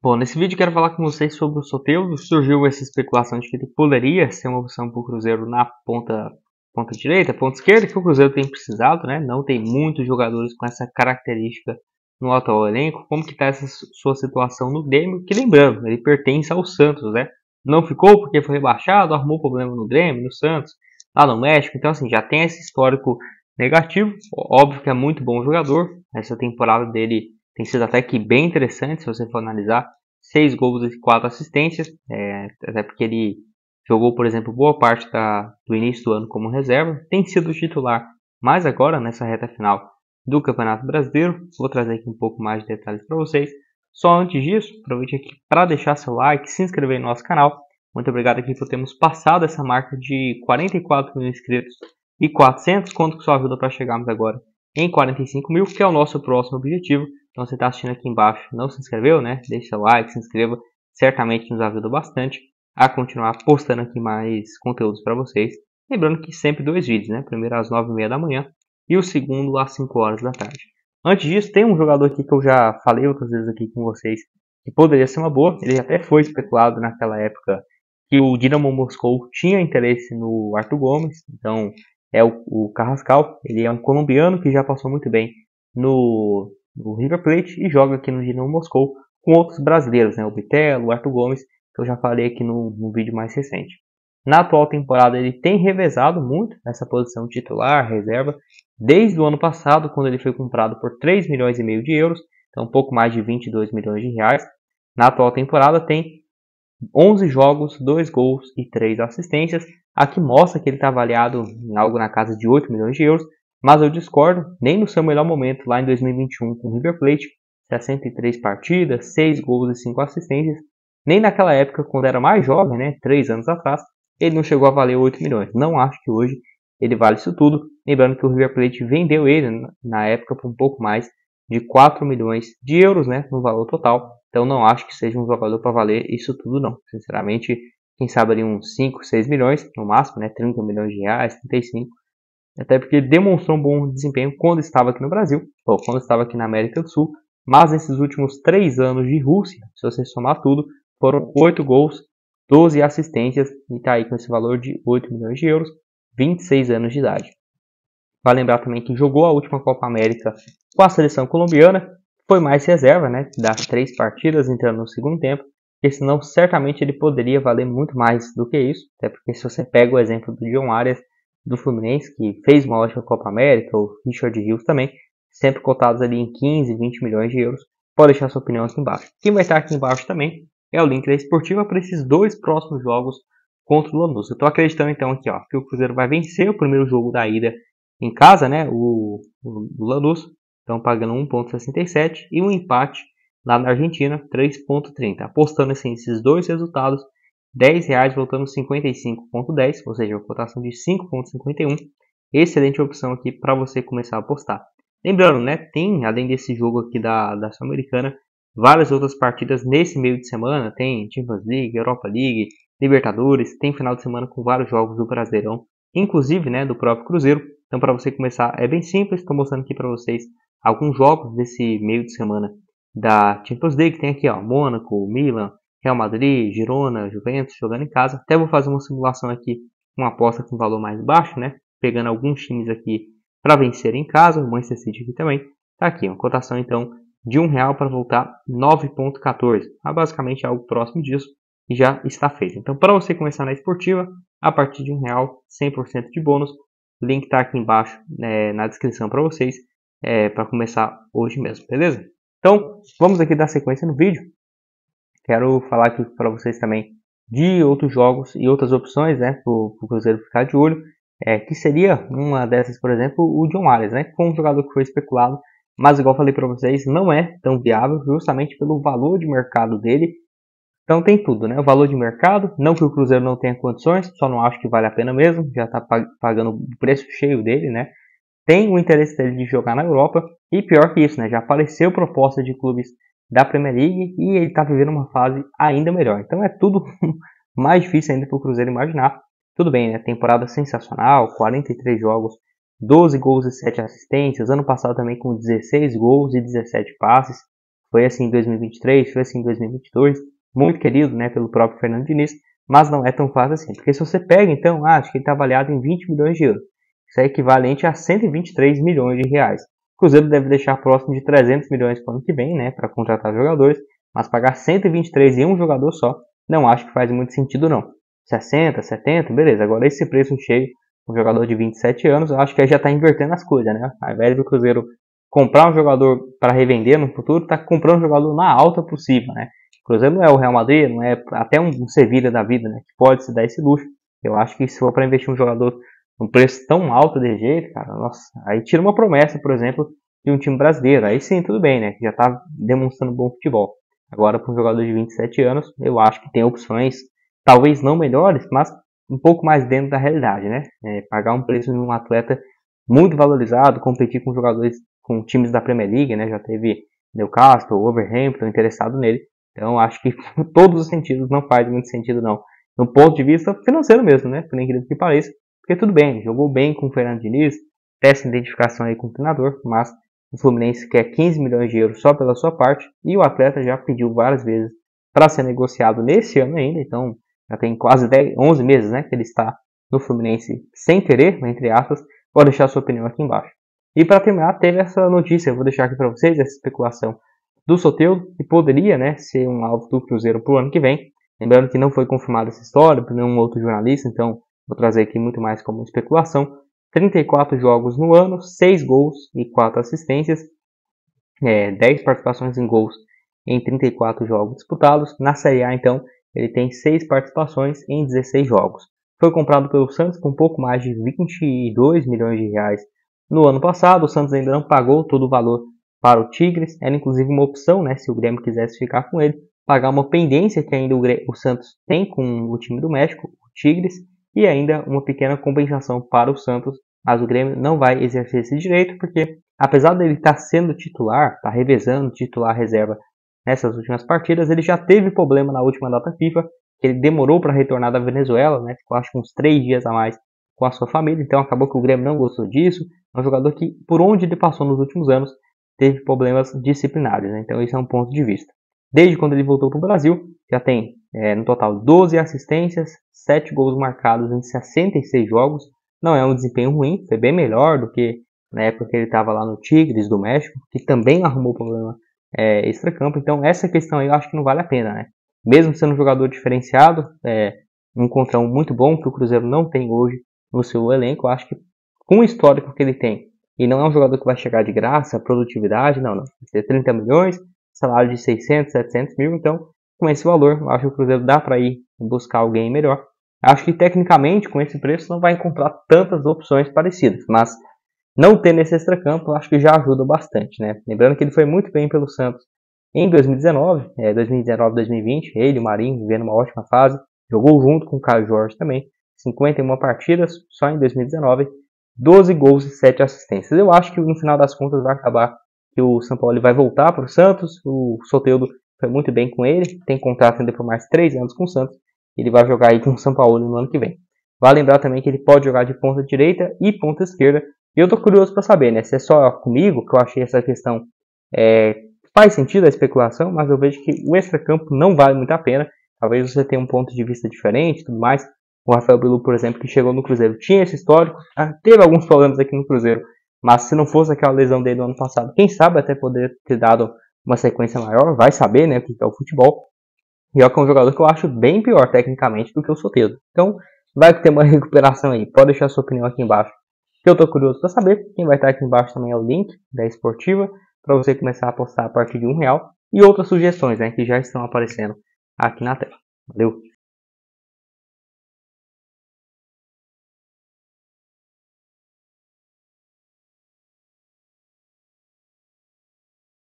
Bom, nesse vídeo quero falar com vocês sobre o Soteldo. Surgiu essa especulação de que ele poderia ser uma opção para o Cruzeiro na ponta direita, ponta esquerda, que o Cruzeiro tem precisado, né? Não tem muitos jogadores com essa característica no atual elenco. Como que está essa sua situação no Grêmio? Que lembrando, ele pertence ao Santos, né? Não ficou porque foi rebaixado, arrumou problema no Grêmio, no Santos, lá no México. Então assim, já tem esse histórico negativo. Óbvio que é muito bom jogador. Essa temporada dele tem sido até que bem interessante, se você for analisar. 6 gols e 4 assistências, até porque ele jogou, por exemplo, boa parte do início do ano como reserva. Tem sido titular, mas agora, nessa reta final do Campeonato Brasileiro. Vou trazer aqui um pouco mais de detalhes para vocês. Só antes disso, aproveite aqui para deixar seu like, se inscrever no nosso canal. Muito obrigado aqui por termos passado essa marca de 44 mil inscritos e 400. Conto com sua ajuda para chegarmos agora em 45 mil, que é o nosso próximo objetivo. Então, você está assistindo aqui embaixo, não se inscreveu, né? Deixe seu like, se inscreva. Certamente nos ajuda bastante a continuar postando aqui mais conteúdos para vocês. Lembrando que sempre 2 vídeos, né? Primeiro às 9h30 da manhã e o segundo às 5 horas da tarde. Antes disso, tem um jogador aqui que eu já falei outras vezes aqui com vocês que poderia ser uma boa. Ele até foi especulado naquela época que o Dinamo Moscou tinha interesse no Arthur Gomes. Então, é o Carrascal. Ele é um colombiano que já passou muito bem no River Plate e joga aqui no Dinamo Moscou com outros brasileiros, né? O Bitelo, o Arthur Gomes, que eu já falei aqui no vídeo mais recente. Na atual temporada ele tem revezado muito nessa posição titular, reserva, desde o ano passado, quando ele foi comprado por 3,5 milhões de euros, então um pouco mais de 22 milhões de reais. Na atual temporada tem 11 jogos, 2 gols e 3 assistências. Aqui mostra que ele está avaliado em algo na casa de 8 milhões de euros, mas eu discordo. Nem no seu melhor momento, lá em 2021 com o River Plate, 63 partidas, 6 gols e 5 assistências, nem naquela época, quando era mais jovem, né, 3 anos atrás, ele não chegou a valer 8 milhões. Não acho que hoje ele vale isso tudo. Lembrando que o River Plate vendeu ele na época por um pouco mais de 4 milhões de euros, né, no valor total. Então não acho que seja um jogador para valer isso tudo não. Sinceramente, quem sabe ali uns 5, 6 milhões no máximo, né, 30 milhões de reais, 35. Até porque demonstrou um bom desempenho quando estava aqui no Brasil, ou quando estava aqui na América do Sul. Mas nesses últimos 3 anos de Rússia, se você somar tudo, foram 8 gols, 12 assistências e está aí com esse valor de 8 milhões de euros, 26 anos de idade. Vale lembrar também que jogou a última Copa América com a seleção colombiana, foi mais reserva, né, das 3 partidas entrando no segundo tempo, porque senão certamente ele poderia valer muito mais do que isso, até porque se você pega o exemplo do John Arias do Fluminense, que fez uma ótima Copa América, ou Richard Rios também, sempre cotados ali em 15, 20 milhões de euros, pode deixar sua opinião aqui embaixo. Quem vai estar aqui embaixo também é o link da Esportiva para esses 2 próximos jogos contra o Lanús. Eu estou acreditando então aqui, ó, que o Cruzeiro vai vencer o primeiro jogo da ida em casa, né, o Lanús, estão pagando 1,67 e um empate lá na Argentina, 3,30. Apostando assim, esses 2 resultados, R$10 voltando 55,10, ou seja, uma cotação de 5,51. Excelente opção aqui para você começar a apostar. Lembrando, né, tem, além desse jogo aqui da Sul-Americana, várias outras partidas nesse meio de semana. Tem Champions League, Europa League, Libertadores, tem final de semana com vários jogos do Brasileirão, inclusive, né, do próprio Cruzeiro. Então, para você começar, é bem simples. Estou mostrando aqui para vocês alguns jogos desse meio de semana da Champions League. Tem aqui, ó, Mônaco, Milan, Real Madrid, Girona, Juventus jogando em casa. Até vou fazer uma simulação aqui, uma aposta com valor mais baixo, né? Pegando alguns times aqui para vencer em casa. O Manchester City aqui também. Tá aqui, uma cotação então de R$1 para voltar 9,14. Basicamente algo próximo disso e já está feito. Então, para você começar na esportiva, a partir de R$1, 100% de bônus. O link está aqui embaixo, na descrição para vocês, para começar hoje mesmo, beleza? Então, vamos aqui dar sequência no vídeo. Quero falar aqui para vocês também de outros jogos e outras opções, né, para o Cruzeiro ficar de olho, que seria uma dessas, por exemplo, o John Arias, né, que foi um jogador que foi especulado, mas igual falei para vocês, não é tão viável justamente pelo valor de mercado dele. Então tem tudo, né, o valor de mercado, não que o Cruzeiro não tenha condições, só não acho que vale a pena mesmo, já está pagando o preço cheio dele, né. Tem o interesse dele de jogar na Europa, e pior que isso, né, já apareceu proposta de clubes da Premier League e ele está vivendo uma fase ainda melhor. Então é tudo mais difícil ainda para o Cruzeiro imaginar. Tudo bem, né, temporada sensacional, 43 jogos, 12 gols e 7 assistências, ano passado também com 16 gols e 17 passes. Foi assim em 2023, foi assim em 2022, muito querido, né, pelo próprio Fernando Diniz, mas não é tão fácil assim, porque se você pega então, acho que ele está avaliado em 20 milhões de euros, isso é equivalente a 123 milhões de reais. O Cruzeiro deve deixar próximo de 300 milhões para o ano que vem, né, para contratar jogadores, mas pagar 123 em um jogador só, não acho que faz muito sentido não. 60, 70, beleza, agora esse preço cheio, um jogador de 27 anos, eu acho que aí já está invertendo as coisas, né, ao invés do Cruzeiro comprar um jogador para revender no futuro, está comprando um jogador na alta possível, né. O Cruzeiro não é o Real Madrid, não é até um Sevilla da vida, né, que pode se dar esse luxo. Eu acho que se for para investir um jogador num preço tão alto de jeito, cara, nossa, aí tira uma promessa, por exemplo, de um time brasileiro. Aí sim, tudo bem, né, que já está demonstrando bom futebol. Agora, para um jogador de 27 anos, eu acho que tem opções, talvez não melhores, mas um pouco mais dentro da realidade, né? Pagar um preço de um atleta muito valorizado, competir com jogadores, com times da Premier League, né? Já teve Newcastle, Wolverhampton interessado nele. Então, acho que em todos os sentidos não faz muito sentido, não. No ponto de vista financeiro mesmo, né? Por incrível que pareça. Porque tudo bem, jogou bem com o Fernando Diniz, péssima identificação aí com o treinador, mas o Fluminense quer 15 milhões de euros só pela sua parte e o atleta já pediu várias vezes para ser negociado nesse ano ainda, então já tem quase 11 meses, né, que ele está no Fluminense sem querer, entre aspas. Pode deixar a sua opinião aqui embaixo. E para terminar, teve essa notícia, eu vou deixar aqui para vocês, essa especulação do Soteldo, que poderia, né, ser um alvo do Cruzeiro para o ano que vem. Lembrando que não foi confirmada essa história por nenhum outro jornalista, então vou trazer aqui muito mais como especulação. 34 jogos no ano, 6 gols e 4 assistências, 10 participações em gols em 34 jogos disputados. Na Série A, então, ele tem 6 participações em 16 jogos. Foi comprado pelo Santos por um pouco mais de 22 milhões de reais no ano passado. O Santos ainda não pagou todo o valor para o Tigres. Era inclusive uma opção, né, se o Grêmio quisesse ficar com ele, pagar uma pendência que ainda o Santos tem com o time do México, o Tigres, e ainda uma pequena compensação para o Santos, mas o Grêmio não vai exercer esse direito, porque apesar dele estar sendo titular, estar revezando titular reserva nessas últimas partidas, ele já teve problema na última data FIFA, que ele demorou para retornar da Venezuela, né, ficou acho que uns 3 dias a mais com a sua família, então acabou que o Grêmio não gostou disso. É um jogador que, por onde ele passou nos últimos anos, teve problemas disciplinares, né, então isso é um ponto de vista. Desde quando ele voltou para o Brasil, já tem no total 12 assistências, 7 gols marcados em 66 jogos. Não é um desempenho ruim, foi bem melhor do que na época que ele estava lá no Tigres do México, que também arrumou problema extracampo. Então essa questão aí eu acho que não vale a pena, né? Mesmo sendo um jogador diferenciado, um contra um muito bom, que o Cruzeiro não tem hoje no seu elenco, eu acho que com o histórico que ele tem, e não é um jogador que vai chegar de graça, produtividade, não. Vai ter 30 milhões, salário de 600, 700 mil, então com esse valor, eu acho que o Cruzeiro dá para ir buscar alguém melhor. Acho que tecnicamente, com esse preço, não vai encontrar tantas opções parecidas, mas não ter nesse extracampo, eu acho que já ajuda bastante, né? Lembrando que ele foi muito bem pelo Santos em 2019, 2019-2020, ele e o Marinho vivendo uma ótima fase, jogou junto com o Caio Jorge também, 51 partidas só em 2019, 12 gols e 7 assistências. Eu acho que no final das contas vai acabar que o São Paulo vai voltar para o Santos, o Soteldo foi muito bem com ele, tem contrato ainda por mais 3 anos com o Santos, ele vai jogar aí com o São Paulo no ano que vem. Vale lembrar também que ele pode jogar de ponta direita e ponta esquerda, e eu tô curioso para saber, né, se é só comigo que eu achei essa questão faz sentido a especulação, mas eu vejo que o extracampo não vale muito a pena. Talvez você tenha um ponto de vista diferente e tudo mais. O Rafael Bilu, por exemplo, que chegou no Cruzeiro, tinha esse histórico, teve alguns problemas aqui no Cruzeiro, mas se não fosse aquela lesão dele no ano passado, quem sabe até poder ter dado uma sequência maior, vai saber, né, o que é o futebol. E é um jogador que eu acho bem pior tecnicamente do que o Soteldo. Então, vai ter uma recuperação aí. Pode deixar sua opinião aqui embaixo, que eu tô curioso para saber. Quem vai estar aqui embaixo também é o link da Esportiva, para você começar a apostar a partir de R$1 e outras sugestões, né, que já estão aparecendo aqui na tela. Valeu!